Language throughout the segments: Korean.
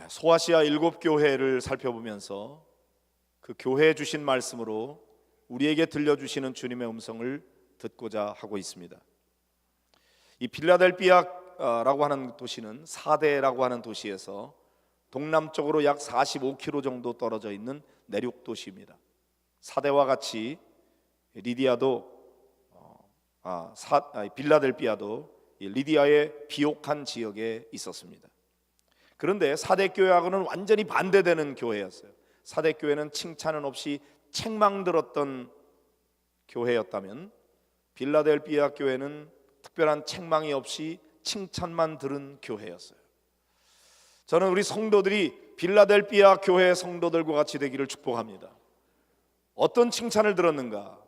소아시아 7교회를 살펴보면서 그 교회에 주신 말씀으로 우리에게 들려주시는 주님의 음성을 듣고자 하고 있습니다. 이 빌라델피아라고 하는 도시는 사데라고 하는 도시에서 동남쪽으로 약 45km 정도 떨어져 있는 내륙 도시입니다. 사데와 같이 빌라델피아도 리디아의 비옥한 지역에 있었습니다. 그런데 사대교회하고는 완전히 반대되는 교회였어요. 사대교회는 칭찬은 없이 책망 들었던 교회였다면 빌라델피아 교회는 특별한 책망이 없이 칭찬만 들은 교회였어요. 저는 우리 성도들이 빌라델피아 교회 성도들과 같이 되기를 축복합니다. 어떤 칭찬을 들었는가?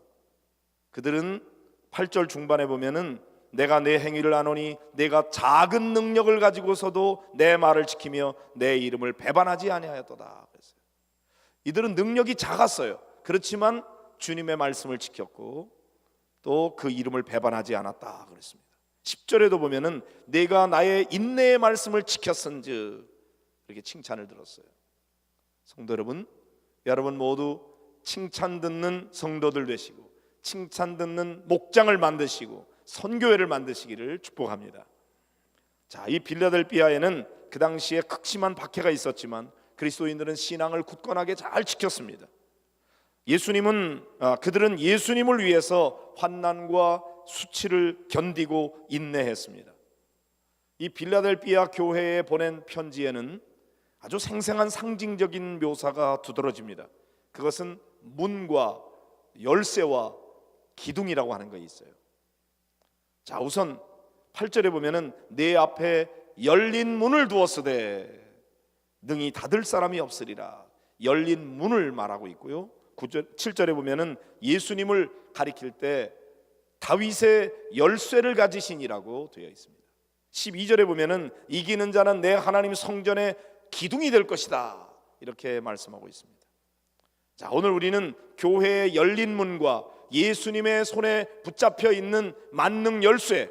그들은 8절 중반에 보면은 내가 내 행위를 아노니 내가 작은 능력을 가지고서도 내 말을 지키며 내 이름을 배반하지 아니하였도다 그랬어요. 이들은 능력이 작았어요. 그렇지만 주님의 말씀을 지켰고 또 그 이름을 배반하지 않았다 그랬습니다. 10절에도 보면은 내가 나의 인내의 말씀을 지켰은즉 이렇게 칭찬을 들었어요. 성도 여러분 모두 칭찬 듣는 성도들 되시고 칭찬 듣는 목장을 만드시고 선교회를 만드시기를 축복합니다. 자, 이 빌라델피아에는 그 당시에 극심한 박해가 있었지만 그리스도인들은 신앙을 굳건하게 잘 지켰습니다. 그들은 예수님을 위해서 환난과 수치를 견디고 인내했습니다. 이 빌라델피아 교회에 보낸 편지에는 아주 생생한 상징적인 묘사가 두드러집니다. 그것은 문과 열쇠와 기둥이라고 하는 것이 있어요. 자, 우선 8절에 보면은 내 앞에 열린 문을 두었으되 능히 닫을 사람이 없으리라. 열린 문을 말하고 있고요. 7절에 보면은 예수님을 가리킬 때 다윗의 열쇠를 가지신이라고 되어 있습니다. 12절에 보면은 이기는 자는 내 하나님 성전의 기둥이 될 것이다 이렇게 말씀하고 있습니다. 자, 오늘 우리는 교회의 열린 문과 예수님의 손에 붙잡혀 있는 만능 열쇠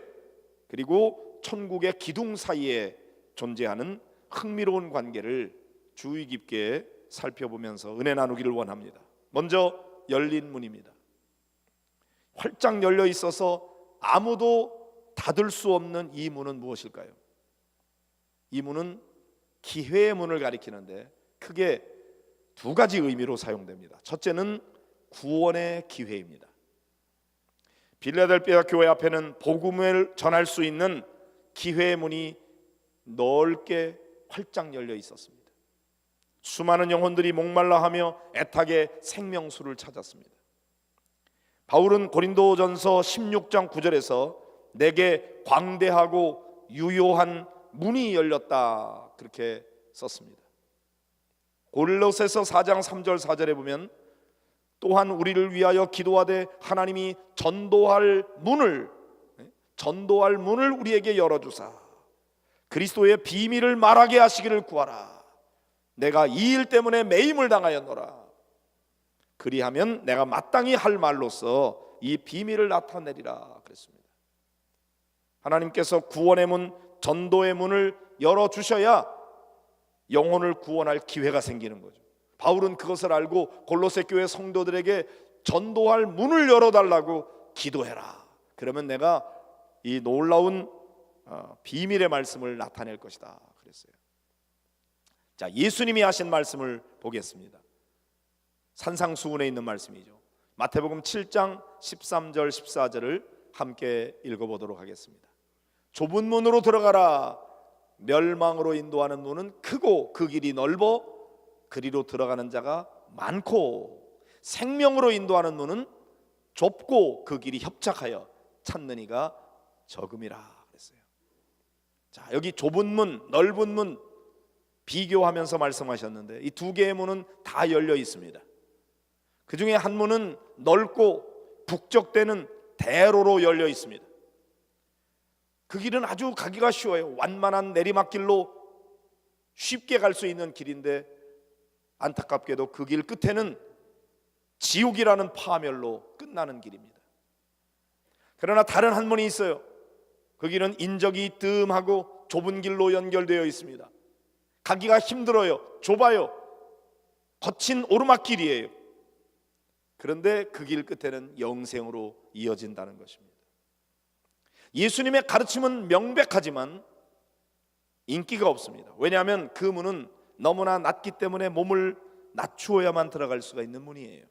그리고 천국의 기둥 사이에 존재하는 흥미로운 관계를 주의 깊게 살펴보면서 은혜 나누기를 원합니다. 먼저 열린 문입니다. 활짝 열려 있어서 아무도 닫을 수 없는 이 문은 무엇일까요? 이 문은 기회의 문을 가리키는데 크게 두 가지 의미로 사용됩니다. 첫째는 구원의 기회입니다. 빌라델피아 교회 앞에는 복음을 전할 수 있는 기회의 문이 넓게 활짝 열려 있었습니다. 수많은 영혼들이 목말라하며 애타게 생명수를 찾았습니다. 바울은 고린도전서 16장 9절에서 내게 광대하고 유효한 문이 열렸다 그렇게 썼습니다. 고릴로새서 4장 3절 4절에 보면 또한 우리를 위하여 기도하되 하나님이 전도할 문을 우리에게 열어주사 그리스도의 비밀을 말하게 하시기를 구하라. 내가 이 일 때문에 매임을 당하였노라. 그리하면 내가 마땅히 할 말로서 이 비밀을 나타내리라 그랬습니다. 하나님께서 구원의 문, 전도의 문을 열어주셔야 영혼을 구원할 기회가 생기는 거죠. 바울은 그것을 알고 골로새 교회 성도들에게 전도할 문을 열어달라고 기도해라. 그러면 내가 이 놀라운 비밀의 말씀을 나타낼 것이다 그랬어요. 자, 예수님이 하신 말씀을 보겠습니다. 산상수훈에 있는 말씀이죠. 마태복음 7장 13절 14절을 함께 읽어보도록 하겠습니다. 좁은 문으로 들어가라. 멸망으로 인도하는 문은 크고 그 길이 넓어 그리로 들어가는 자가 많고 생명으로 인도하는 문은 좁고 그 길이 협착하여 찾는 이가 적음이라 그랬어요. 자, 여기 좁은 문, 넓은 문 비교하면서 말씀하셨는데 이 두 개의 문은 다 열려 있습니다. 그 중에 한 문은 넓고 북적대는 대로로 열려 있습니다. 그 길은 아주 가기가 쉬워요. 완만한 내리막길로 쉽게 갈 수 있는 길인데 안타깝게도 그 길 끝에는 지옥이라는 파멸로 끝나는 길입니다. 그러나 다른 한 문이 있어요. 그 길은 인적이 뜸하고 좁은 길로 연결되어 있습니다. 가기가 힘들어요. 좁아요. 거친 오르막길이에요. 그런데 그 길 끝에는 영생으로 이어진다는 것입니다. 예수님의 가르침은 명백하지만 인기가 없습니다. 왜냐하면 그 문은 너무나 낮기 때문에 몸을 낮추어야만 들어갈 수가 있는 문이에요.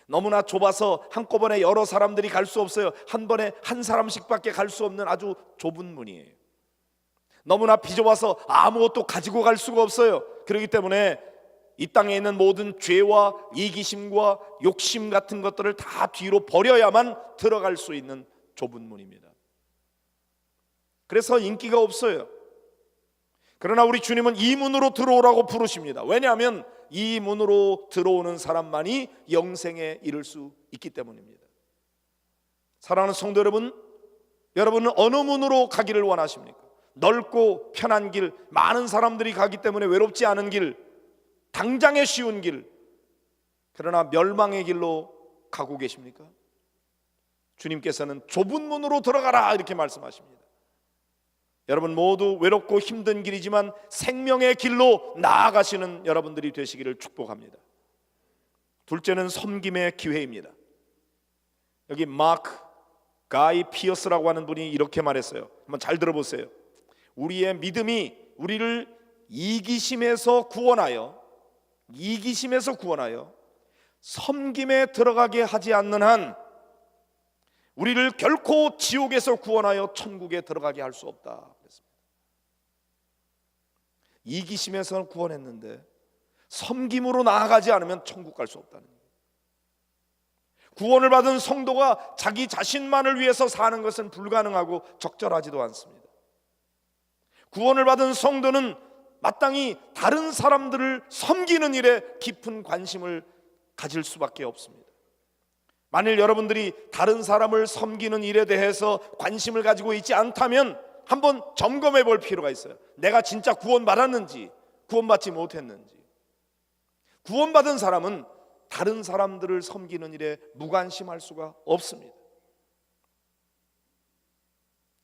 너무나 좁아서 한꺼번에 여러 사람들이 갈 수 없어요. 한 번에 한 사람씩밖에 갈 수 없는 아주 좁은 문이에요. 너무나 비좁아서 아무것도 가지고 갈 수가 없어요. 그렇기 때문에 이 땅에 있는 모든 죄와 이기심과 욕심 같은 것들을 다 뒤로 버려야만 들어갈 수 있는 좁은 문입니다. 그래서 인기가 없어요. 그러나 우리 주님은 이 문으로 들어오라고 부르십니다. 왜냐하면 이 문으로 들어오는 사람만이 영생에 이를 수 있기 때문입니다. 사랑하는 성도 여러분, 여러분은 어느 문으로 가기를 원하십니까? 넓고 편한 길, 많은 사람들이 가기 때문에 외롭지 않은 길, 당장에 쉬운 길, 그러나 멸망의 길로 가고 계십니까? 주님께서는 좁은 문으로 들어가라 이렇게 말씀하십니다. 여러분 모두 외롭고 힘든 길이지만 생명의 길로 나아가시는 여러분들이 되시기를 축복합니다. 둘째는 섬김의 기회입니다. 여기 마크 가이 피어스라고 하는 분이 이렇게 말했어요. 한번 잘 들어보세요. 우리의 믿음이 우리를 이기심에서 구원하여 섬김에 들어가게 하지 않는 한 우리를 결코 지옥에서 구원하여 천국에 들어가게 할 수 없다 그랬습니다. 이기심에서는 구원했는데 섬김으로 나아가지 않으면 천국 갈 수 없다는 거예요. 구원을 받은 성도가 자기 자신만을 위해서 사는 것은 불가능하고 적절하지도 않습니다. 구원을 받은 성도는 마땅히 다른 사람들을 섬기는 일에 깊은 관심을 가질 수밖에 없습니다. 만일 여러분들이 다른 사람을 섬기는 일에 대해서 관심을 가지고 있지 않다면 한번 점검해 볼 필요가 있어요. 내가 진짜 구원받았는지 구원받지 못했는지. 구원받은 사람은 다른 사람들을 섬기는 일에 무관심할 수가 없습니다.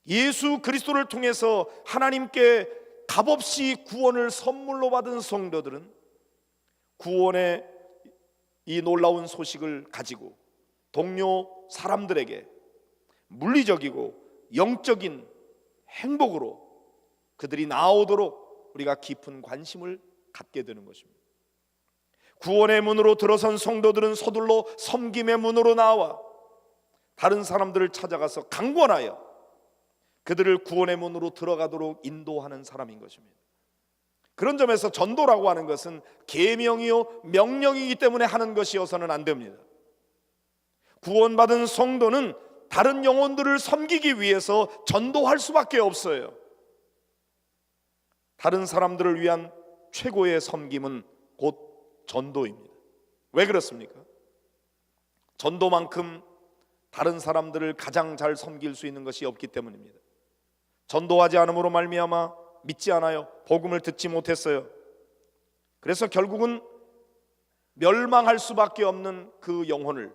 예수 그리스도를 통해서 하나님께 값없이 구원을 선물로 받은 성도들은 구원의 이 놀라운 소식을 가지고 동료 사람들에게 물리적이고 영적인 행복으로 그들이 나오도록 우리가 깊은 관심을 갖게 되는 것입니다. 구원의 문으로 들어선 성도들은 서둘러 섬김의 문으로 나와 다른 사람들을 찾아가서 강권하여 그들을 구원의 문으로 들어가도록 인도하는 사람인 것입니다. 그런 점에서 전도라고 하는 것은 계명이요 명령이기 때문에 하는 것이어서는 안 됩니다. 구원받은 성도는 다른 영혼들을 섬기기 위해서 전도할 수밖에 없어요. 다른 사람들을 위한 최고의 섬김은 곧 전도입니다. 왜 그렇습니까? 전도만큼 다른 사람들을 가장 잘 섬길 수 있는 것이 없기 때문입니다. 전도하지 않음으로 말미암아 믿지 않아요. 복음을 듣지 못했어요. 그래서 결국은 멸망할 수밖에 없는 그 영혼을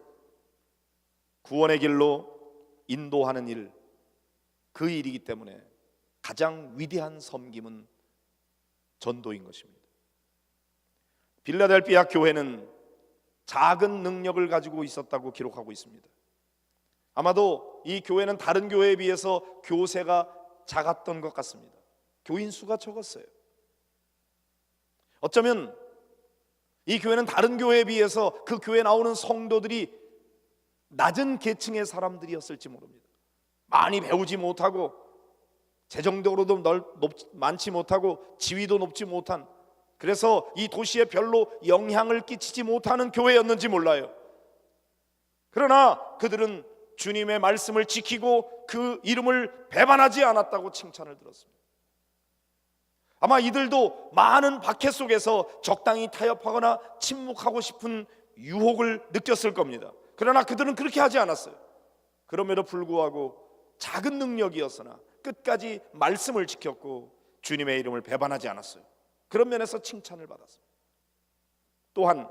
구원의 길로 인도하는 일, 그 일이기 때문에 가장 위대한 섬김은 전도인 것입니다. 빌라델피아 교회는 작은 능력을 가지고 있었다고 기록하고 있습니다. 아마도 이 교회는 다른 교회에 비해서 교세가 작았던 것 같습니다. 교인 수가 적었어요. 어쩌면 이 교회는 다른 교회에 비해서 그 교회에 나오는 성도들이 낮은 계층의 사람들이었을지 모릅니다. 많이 배우지 못하고 재정적으로도 많지 못하고 지위도 높지 못한, 그래서 이 도시에 별로 영향을 끼치지 못하는 교회였는지 몰라요. 그러나 그들은 주님의 말씀을 지키고 그 이름을 배반하지 않았다고 칭찬을 들었습니다. 아마 이들도 많은 박해 속에서 적당히 타협하거나 침묵하고 싶은 유혹을 느꼈을 겁니다. 그러나 그들은 그렇게 하지 않았어요. 그럼에도 불구하고 작은 능력이었으나 끝까지 말씀을 지켰고 주님의 이름을 배반하지 않았어요. 그런 면에서 칭찬을 받았습니다. 또한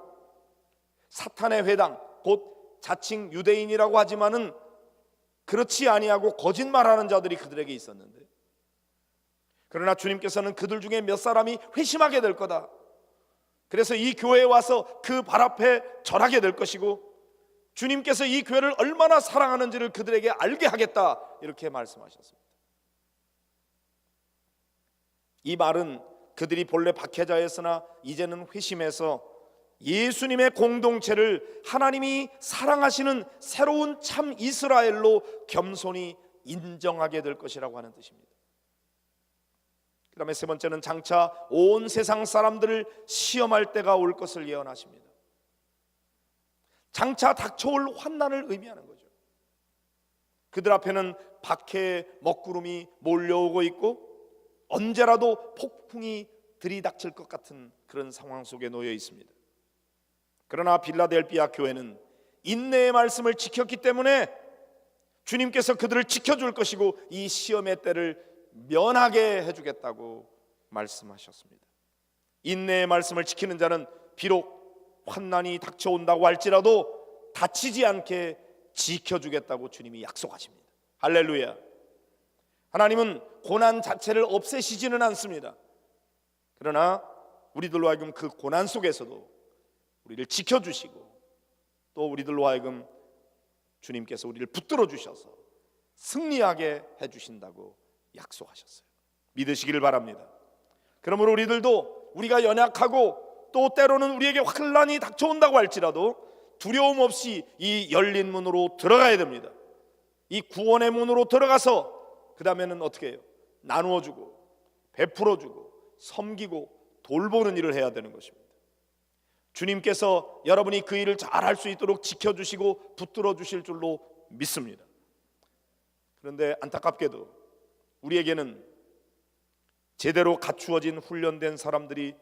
사탄의 회당, 곧 자칭 유대인이라고 하지만은 그렇지 아니하고 거짓말하는 자들이 그들에게 있었는데 그러나 주님께서는 그들 중에 몇 사람이 회심하게 될 거다. 그래서 이 교회에 와서 그 발 앞에 절하게 될 것이고 주님께서 이 교회를 얼마나 사랑하는지를 그들에게 알게 하겠다, 이렇게 말씀하셨습니다. 이 말은 그들이 본래 박해자였으나 이제는 회심해서 예수님의 공동체를 하나님이 사랑하시는 새로운 참 이스라엘로 겸손히 인정하게 될 것이라고 하는 뜻입니다. 그 다음에 세 번째는 장차 온 세상 사람들을 시험할 때가 올 것을 예언하십니다. 장차 닥쳐올 환난을 의미하는 거죠. 그들 앞에는 박해의 먹구름이 몰려오고 있고 언제라도 폭풍이 들이닥칠 것 같은 그런 상황 속에 놓여 있습니다. 그러나 빌라델비아 교회는 인내의 말씀을 지켰기 때문에 주님께서 그들을 지켜줄 것이고 이 시험의 때를 면하게 해주겠다고 말씀하셨습니다. 인내의 말씀을 지키는 자는 비록 환난이 닥쳐온다고 할지라도 다치지 않게 지켜주겠다고 주님이 약속하십니다. 할렐루야. 하나님은 고난 자체를 없애시지는 않습니다. 그러나 우리들로 하여금 그 고난 속에서도 우리를 지켜주시고 또 우리들로 하여금 주님께서 우리를 붙들어 주셔서 승리하게 해주신다고 약속하셨어요. 믿으시기를 바랍니다. 그러므로 우리들도 우리가 연약하고 또 때로는 우리에게 환난이 닥쳐온다고 할지라도 두려움 없이 이 열린 문으로 들어가야 됩니다. 이 구원의 문으로 들어가서 그 다음에는 어떻게 해요? 나누어주고 베풀어주고 섬기고 돌보는 일을 해야 되는 것입니다. 주님께서 여러분이 그 일을 잘 할 수 있도록 지켜주시고 붙들어 주실 줄로 믿습니다. 그런데 안타깝게도 우리에게는 제대로 갖추어진 훈련된 사람들이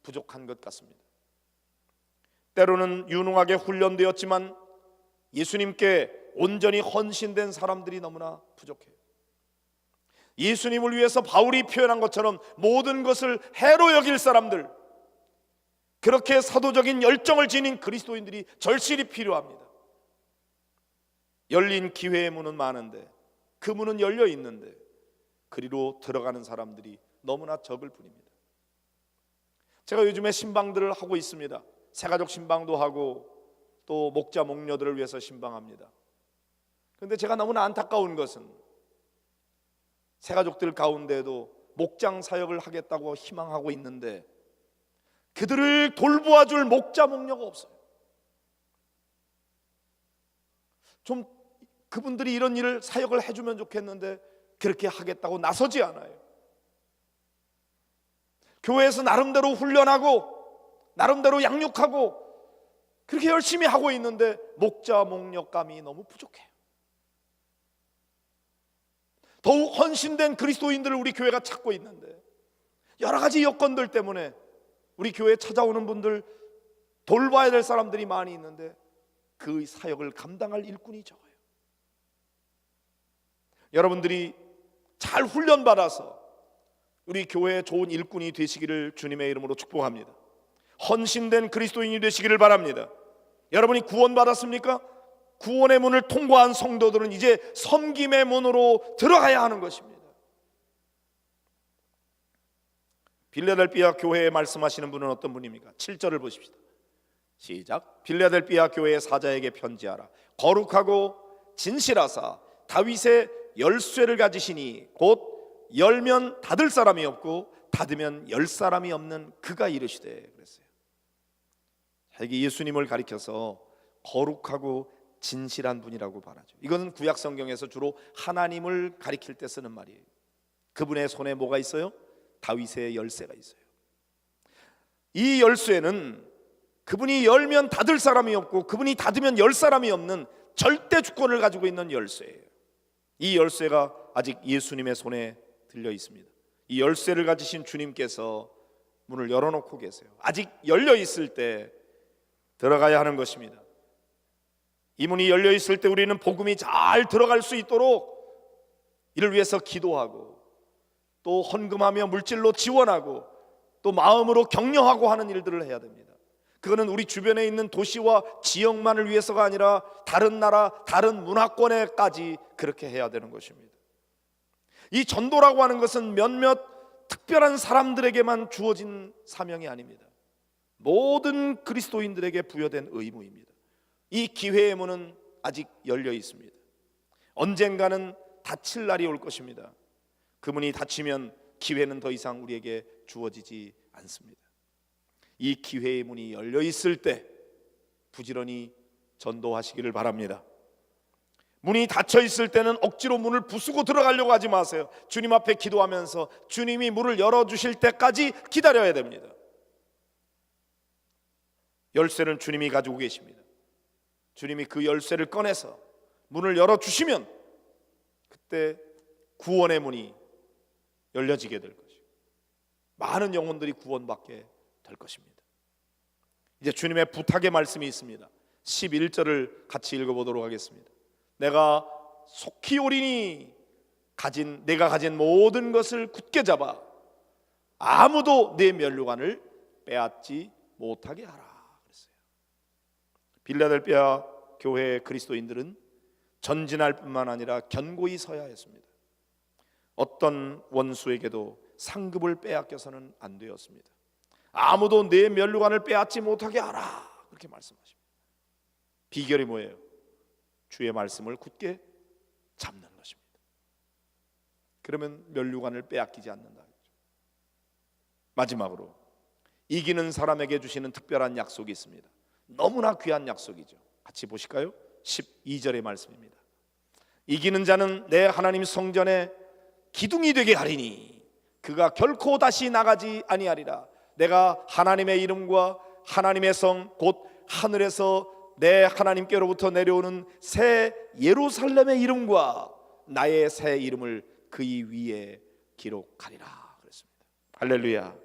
부족한 것 같습니다. 때로는 유능하게 훈련되었지만 예수님께 온전히 헌신된 사람들이 너무나 부족해요. 예수님을 위해서 바울이 표현한 것처럼 모든 것을 해로 여길 사람들, 그렇게 사도적인 열정을 지닌 그리스도인들이 절실히 필요합니다. 열린 기회의 문은 많은데 그 문은 열려 있는데 그리로 들어가는 사람들이 너무나 적을 뿐입니다. 제가 요즘에 신방들을 하고 있습니다. 새가족 신방도 하고 또 목자 목녀들을 위해서 신방합니다. 그런데 제가 너무나 안타까운 것은 새가족들 가운데에도 목장 사역을 하겠다고 희망하고 있는데 그들을 돌보아줄 목자 목녀가 없어요. 좀 그분들이 이런 일을 사역을 해주면 좋겠는데 그렇게 하겠다고 나서지 않아요. 교회에서 나름대로 훈련하고 나름대로 양육하고 그렇게 열심히 하고 있는데 목자 목녀감이 너무 부족해요. 더욱 헌신된 그리스도인들을 우리 교회가 찾고 있는데 여러 가지 여건들 때문에 우리 교회에 찾아오는 분들 돌봐야 될 사람들이 많이 있는데 그 사역을 감당할 일꾼이 적어요. 여러분들이 잘 훈련받아서 우리 교회의 좋은 일꾼이 되시기를 주님의 이름으로 축복합니다. 헌신된 그리스도인이 되시기를 바랍니다. 여러분이 구원받았습니까? 구원의 문을 통과한 성도들은 이제 섬김의 문으로 들어가야 하는 것입니다. 빌라델비아 교회에 말씀하시는 분은 어떤 분입니까? 7절을 보십시다. 시작. 빌라델비아 교회의 사자에게 편지하라. 거룩하고 진실하사 다윗의 열쇠를 가지시니 곧 열면 닫을 사람이 없고 닫으면 열 사람이 없는 그가 이르시되 그랬어요. 이게 예수님을 가리켜서 거룩하고 진실한 분이라고 말하죠. 이것은 구약 성경에서 주로 하나님을 가리킬 때 쓰는 말이에요. 그분의 손에 뭐가 있어요? 다윗의 열쇠가 있어요. 이 열쇠는 그분이 열면 닫을 사람이 없고 그분이 닫으면 열 사람이 없는 절대 주권을 가지고 있는 열쇠예요. 이 열쇠가 아직 예수님의 손에 들려 있습니다. 이 열쇠를 가지신 주님께서 문을 열어놓고 계세요. 아직 열려 있을 때 들어가야 하는 것입니다. 이 문이 열려 있을 때 우리는 복음이 잘 들어갈 수 있도록 이를 위해서 기도하고 또 헌금하며 물질로 지원하고 또 마음으로 격려하고 하는 일들을 해야 됩니다. 그거는 우리 주변에 있는 도시와 지역만을 위해서가 아니라 다른 나라, 다른 문화권에까지 그렇게 해야 되는 것입니다. 이 전도라고 하는 것은 몇몇 특별한 사람들에게만 주어진 사명이 아닙니다. 모든 그리스도인들에게 부여된 의무입니다. 이 기회의 문은 아직 열려 있습니다. 언젠가는 닫힐 날이 올 것입니다. 그 문이 닫히면 기회는 더 이상 우리에게 주어지지 않습니다. 이 기회의 문이 열려 있을 때 부지런히 전도하시기를 바랍니다. 문이 닫혀 있을 때는 억지로 문을 부수고 들어가려고 하지 마세요. 주님 앞에 기도하면서 주님이 문을 열어주실 때까지 기다려야 됩니다. 열쇠는 주님이 가지고 계십니다. 주님이 그 열쇠를 꺼내서 문을 열어주시면 그때 구원의 문이 열려지게 될 것이고 많은 영혼들이 구원받게 될 것입니다. 이제 주님의 부탁의 말씀이 있습니다. 11절을 같이 읽어보도록 하겠습니다. 내가 속히 오리니 내가 가진 모든 것을 굳게 잡아 아무도 내 면류관을 빼앗지 못하게 하라 그랬어요. 빌라델비아 교회의 그리스도인들은 전진할 뿐만 아니라 견고히 서야 했습니다. 어떤 원수에게도 상급을 빼앗겨서는 안 되었습니다. 아무도 내 면류관을 빼앗지 못하게 하라 그렇게 말씀하십니다. 비결이 뭐예요? 주의 말씀을 굳게 잡는 것입니다. 그러면 면류관을 빼앗기지 않는다. 마지막으로 이기는 사람에게 주시는 특별한 약속이 있습니다. 너무나 귀한 약속이죠. 같이 보실까요? 12절의 말씀입니다. 이기는 자는 내 하나님 성전에 기둥이 되게 하리니 그가 결코 다시 나가지 아니하리라. 내가 하나님의 이름과 하나님의 성 곧 하늘에서 내 하나님께로부터 내려오는 새 예루살렘의 이름과 나의 새 이름을 그의 위에 기록하리라 그랬습니다. 할렐루야.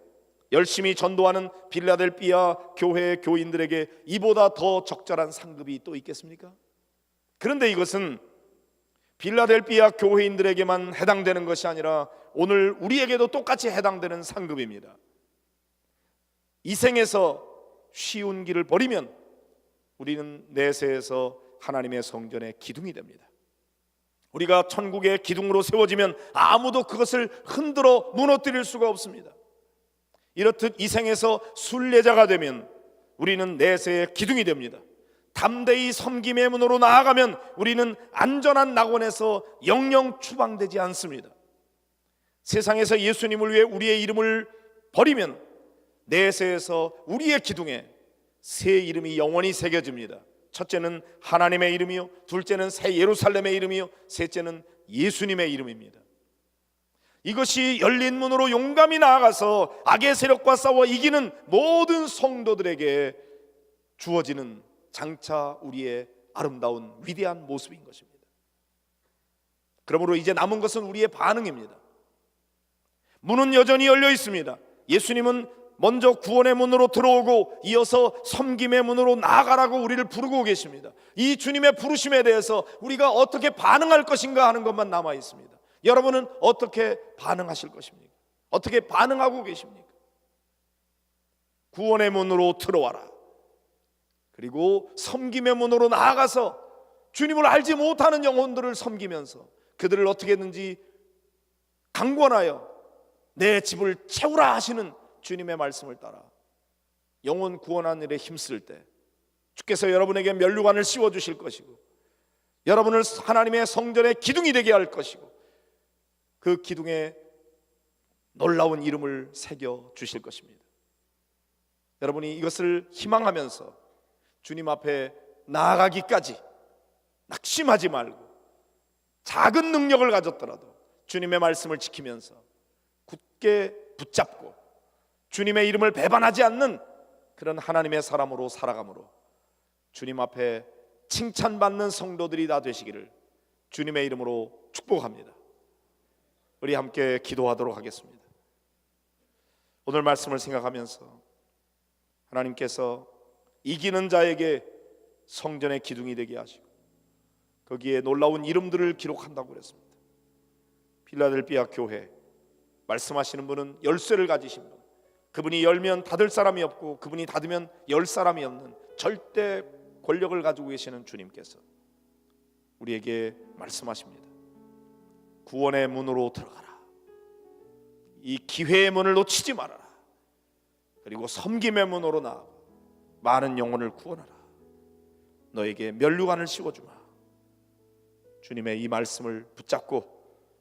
열심히 전도하는 빌라델비아 교회의 교인들에게 이보다 더 적절한 상급이 또 있겠습니까? 그런데 이것은 빌라델비아 교회인들에게만 해당되는 것이 아니라 오늘 우리에게도 똑같이 해당되는 상급입니다. 이 생에서 쉬운 길을 버리면 우리는 내세에서 하나님의 성전의 기둥이 됩니다. 우리가 천국의 기둥으로 세워지면 아무도 그것을 흔들어 무너뜨릴 수가 없습니다. 이렇듯 이 생에서 순례자가 되면 우리는 내세의 기둥이 됩니다. 담대히 섬김의 문으로 나아가면 우리는 안전한 낙원에서 영영 추방되지 않습니다. 세상에서 예수님을 위해 우리의 이름을 버리면 내세에서 우리의 기둥에 새 이름이 영원히 새겨집니다. 첫째는 하나님의 이름이요, 둘째는 새 예루살렘의 이름이요, 셋째는 예수님의 이름입니다. 이것이 열린 문으로 용감히 나아가서 악의 세력과 싸워 이기는 모든 성도들에게 주어지는 장차 우리의 아름다운 위대한 모습인 것입니다. 그러므로 이제 남은 것은 우리의 반응입니다. 문은 여전히 열려 있습니다. 예수님은 먼저 구원의 문으로 들어오고 이어서 섬김의 문으로 나아가라고 우리를 부르고 계십니다. 이 주님의 부르심에 대해서 우리가 어떻게 반응할 것인가 하는 것만 남아 있습니다. 여러분은 어떻게 반응하실 것입니까? 어떻게 반응하고 계십니까? 구원의 문으로 들어와라. 그리고 섬김의 문으로 나아가서 주님을 알지 못하는 영혼들을 섬기면서 그들을 어떻게 했는지 강권하여 내 집을 채우라 하시는 주님의 말씀을 따라 영혼 구원하는 일에 힘쓸 때 주께서 여러분에게 면류관을 씌워주실 것이고 여러분을 하나님의 성전의 기둥이 되게 할 것이고 그 기둥에 놀라운 이름을 새겨 주실 것입니다. 여러분이 이것을 희망하면서 주님 앞에 나아가기까지 낙심하지 말고 작은 능력을 가졌더라도 주님의 말씀을 지키면서 굳게 붙잡고 주님의 이름을 배반하지 않는 그런 하나님의 사람으로 살아감으로 주님 앞에 칭찬받는 성도들이 다 되시기를 주님의 이름으로 축복합니다. 우리 함께 기도하도록 하겠습니다. 오늘 말씀을 생각하면서 하나님께서 이기는 자에게 성전의 기둥이 되게 하시고 거기에 놀라운 이름들을 기록한다고 그랬습니다. 필라델비아 교회 말씀하시는 분은 열쇠를 가지신 분, 그분이 열면 닫을 사람이 없고 그분이 닫으면 열 사람이 없는 절대 권력을 가지고 계시는 주님께서 우리에게 말씀하십니다. 구원의 문으로 들어가라. 이 기회의 문을 놓치지 말아라. 그리고 섬김의 문으로 나아가 많은 영혼을 구원하라. 너에게 면류관을 씌워주마. 주님의 이 말씀을 붙잡고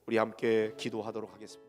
우리 함께 기도하도록 하겠습니다.